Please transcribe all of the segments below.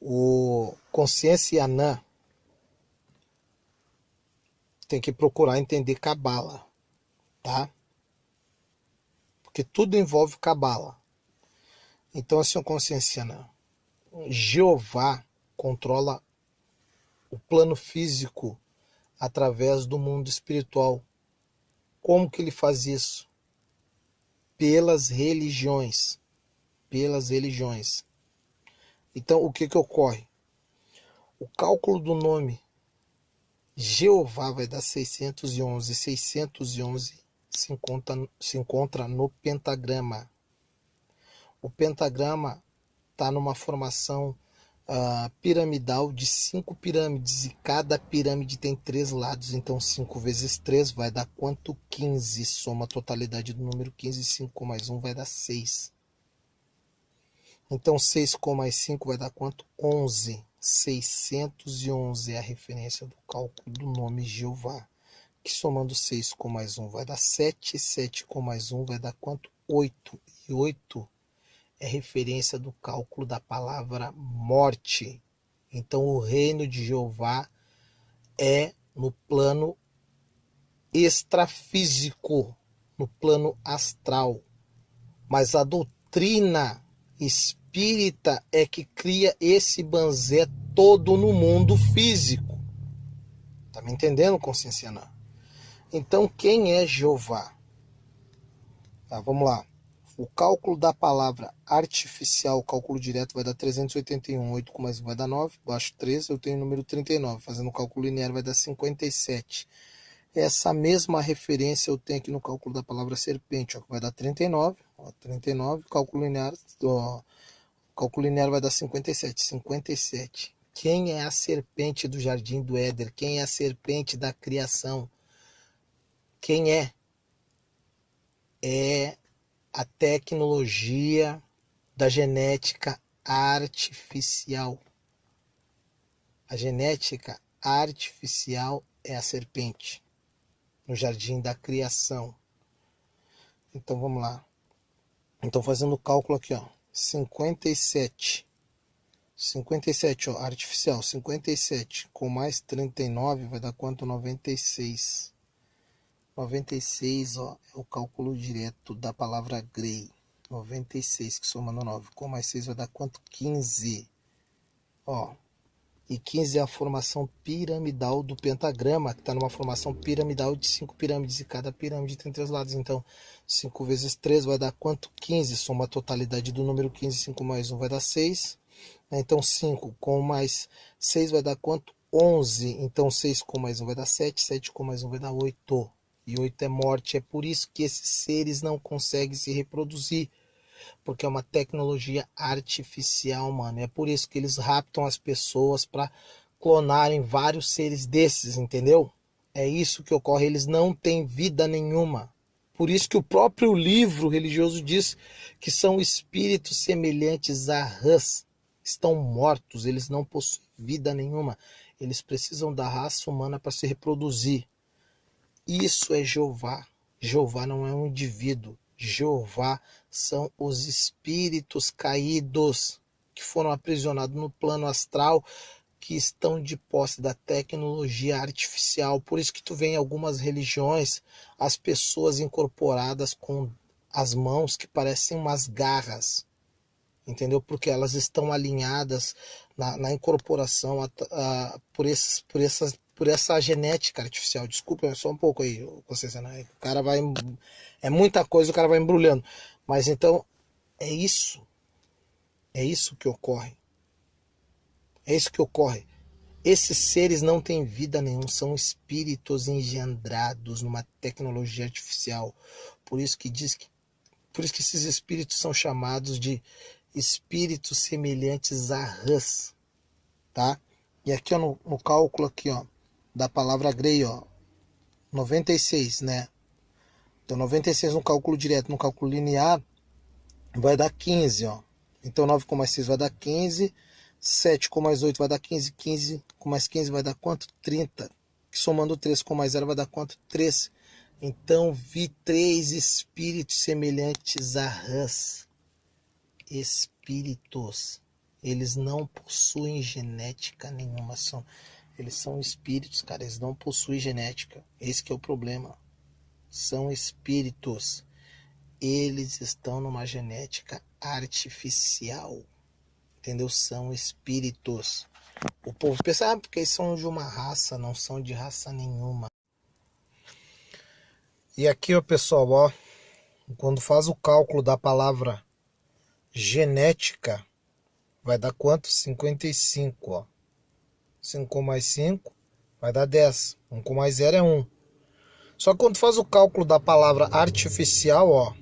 O consciência Anã tem que procurar entender Cabala, tá? Porque tudo envolve Cabala. Então, assim, o consciência Anã, Jeová controla o plano físico através do mundo espiritual. Como que ele faz isso? Pelas religiões. Pelas religiões. Então, o que ocorre? O cálculo do nome Jeová vai dar 611. 611 se encontra no pentagrama. O pentagrama está numa formação piramidal de 5 pirâmides, e cada pirâmide tem 3 lados, então 5 vezes 3 vai dar quanto? 15. Soma a totalidade do número 15, 5 mais 1 vai dar 6. Então 6 com mais 5 vai dar quanto? 11. 611 é a referência do cálculo do nome Jeová, que somando 6 com mais 1 vai dar 7, 7 com mais 1 vai dar quanto? 8. E 8 é referência do cálculo da palavra morte. Então o reino de Jeová é no plano extrafísico, no plano astral. Mas a doutrina espírita é que cria esse banzé todo no mundo físico. Tá me entendendo, consciência Anã? Então quem é Jeová? Vamos lá. O cálculo da palavra artificial, o cálculo direto vai dar 381, 8 com mais 1 vai dar 9, baixo 13, eu tenho o número 39, fazendo o cálculo linear vai dar 57. Essa mesma referência eu tenho aqui no cálculo da palavra serpente, ó, que vai dar 39, ó, 39, cálculo linear vai dar 57, 57. Quem é a serpente do jardim do Éden? Quem é a serpente da criação? Quem é? É a tecnologia da genética artificial. A genética artificial é a serpente no jardim da criação. Então vamos lá. Então fazendo o cálculo aqui, ó, 57. 57, ó, artificial, 57 com mais 39 vai dar quanto? 96. 96, ó, é o cálculo direto da palavra grey. 96, que somando 9. Com mais 6 vai dar quanto? 15. Ó, e 15 é a formação piramidal do pentagrama, que está numa formação piramidal de 5 pirâmides, e cada pirâmide tem 3 lados. Então, 5 vezes 3 vai dar quanto? 15. Soma a totalidade do número 15, 5 mais 1 vai dar 6. Então, 5 com mais 6 vai dar quanto? 11. Então, 6 com mais 1 vai dar 7. 7 com mais 1 vai dar 8. E 8 é morte. É por isso que esses seres não conseguem se reproduzir. Porque é uma tecnologia artificial, mano. É por isso que eles raptam as pessoas para clonarem vários seres desses, entendeu? É isso que ocorre. Eles não têm vida nenhuma. Por isso que o próprio livro religioso diz que são espíritos semelhantes a rãs. Estão mortos, eles não possuem vida nenhuma. Eles precisam da raça humana para se reproduzir. Isso é Jeová. Jeová não é um indivíduo. Jeová são os espíritos caídos que foram aprisionados no plano astral, que estão de posse da tecnologia artificial. Por isso que tu vê em algumas religiões as pessoas incorporadas com as mãos que parecem umas garras, entendeu? Porque elas estão alinhadas na incorporação por essa genética artificial. Desculpa, só um pouco aí, Conceição, né? O cara vai... É muita coisa, o cara vai embrulhando. Mas então, é isso. É isso que ocorre. É isso que ocorre. Esses seres não têm vida nenhuma, são espíritos engendrados numa tecnologia artificial. Por isso que esses espíritos são chamados de espíritos semelhantes a rãs, tá? E aqui, ó, no cálculo aqui, ó, da palavra grey, ó, 96, né? Então 96 no cálculo direto, no cálculo linear vai dar 15, ó. Então 9 com mais 6 vai dar 15, 7 com mais 8 vai dar 15, 15 com mais 15 vai dar quanto? 30. Somando 3 com mais 0 vai dar quanto? 3. Então vi 3 espíritos semelhantes a rãs. Espíritos. Eles não possuem genética nenhuma. Eles são espíritos, cara. Eles não possuem genética. Esse que é o problema. São espíritos. Eles estão numa genética artificial. Entendeu? São espíritos. O povo pensa, porque eles são de uma raça. Não são de raça nenhuma. E aqui, ó, pessoal, ó. Quando faz o cálculo da palavra genética, vai dar quanto? 55, ó. 5 mais 5 vai dar 10. 1 com mais 0 é 1. Só que quando faz o cálculo da palavra artificial, ó,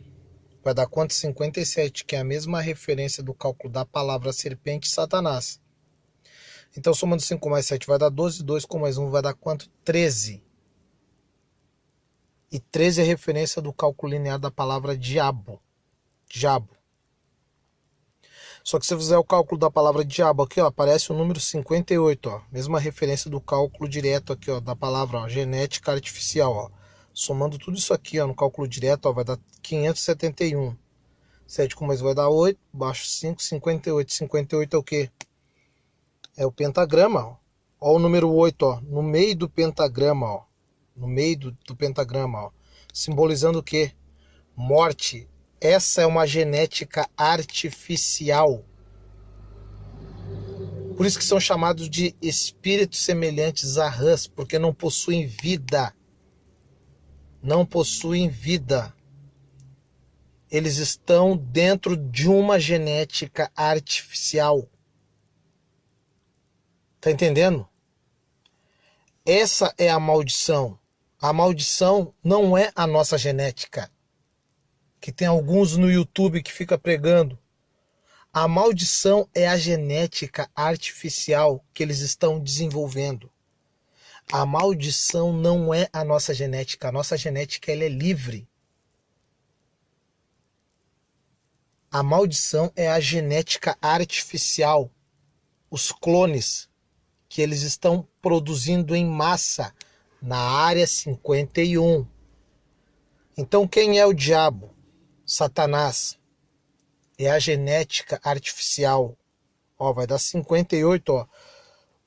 vai dar quanto? 57, que é a mesma referência do cálculo da palavra serpente e Satanás. Então, somando 5 mais 7 vai dar 12, 2 com mais 1 vai dar quanto? 13. E 13 é referência do cálculo linear da palavra diabo. Diabo. Só que se você fizer o cálculo da palavra diabo aqui, ó, aparece o número 58, ó. Mesma referência do cálculo direto aqui, ó, da palavra, ó, genética artificial, ó. Somando tudo isso aqui, ó, no cálculo direto, ó, vai dar 571. 7 com mais vai dar 8, baixo 5, 58. 58 é o quê? É o pentagrama, ó. Ó o número 8, ó, no meio do pentagrama, ó. No meio do pentagrama, ó. Simbolizando o quê? Morte. Essa é uma genética artificial. Por isso que são chamados de espíritos semelhantes a rãs, porque não possuem vida. Não possuem vida. Eles estão dentro de uma genética artificial. Tá entendendo? Essa é a maldição. A maldição não é a nossa genética. Que tem alguns no YouTube que fica pregando. A maldição é a genética artificial que eles estão desenvolvendo. A maldição não é a nossa genética. A nossa genética ela é livre. A maldição é a genética artificial. Os clones que eles estão produzindo em massa na área 51. Então quem é o diabo? Satanás. É a genética artificial. Ó, vai dar 58, ó.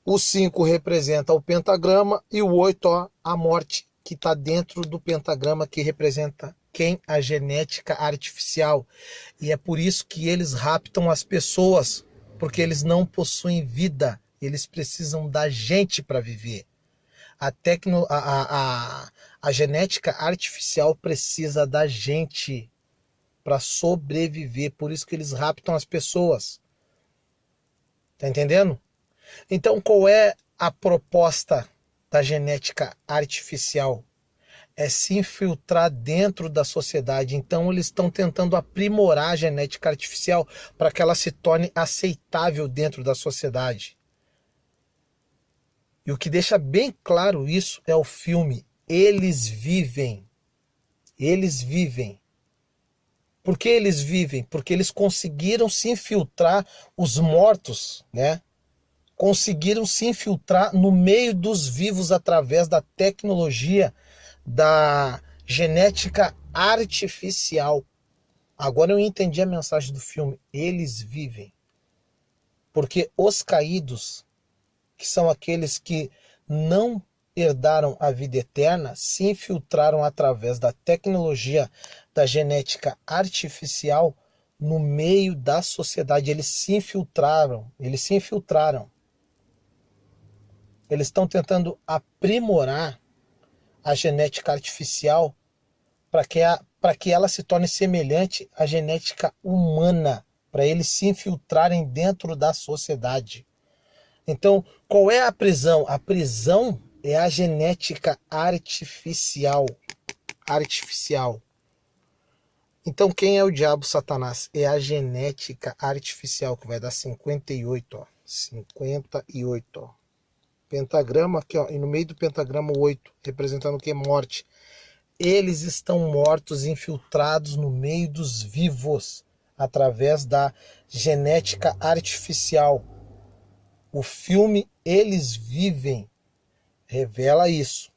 O 5 representa o pentagrama e o 8, ó, a morte que está dentro do pentagrama, que representa quem? A genética artificial. E é por isso que eles raptam as pessoas, porque eles não possuem vida. Eles precisam da gente para viver. A genética artificial precisa da gente para sobreviver. Por isso que eles raptam as pessoas. Tá entendendo? Então, qual é a proposta da genética artificial? É se infiltrar dentro da sociedade. Então, eles estão tentando aprimorar a genética artificial para que ela se torne aceitável dentro da sociedade. E o que deixa bem claro isso é o filme Eles Vivem. Eles vivem. Por que eles vivem? Porque eles conseguiram se infiltrar, os mortos, né? Conseguiram se infiltrar no meio dos vivos através da tecnologia da genética artificial. Agora eu entendi a mensagem do filme. Eles vivem. Porque os caídos, que são aqueles que não herdaram a vida eterna, se infiltraram através da tecnologia da genética artificial no meio da sociedade. Eles se infiltraram. Eles estão tentando aprimorar a genética artificial para que ela se torne semelhante à genética humana, para eles se infiltrarem dentro da sociedade. Então, qual é a prisão? A prisão é a genética artificial. Artificial. Então, quem é o diabo Satanás? É a genética artificial, que vai dar 58, ó. 58, ó. Pentagrama aqui, ó, e no meio do pentagrama 8, representando o que? Morte. Eles estão mortos, infiltrados no meio dos vivos, através da genética artificial. O filme Eles Vivem revela isso.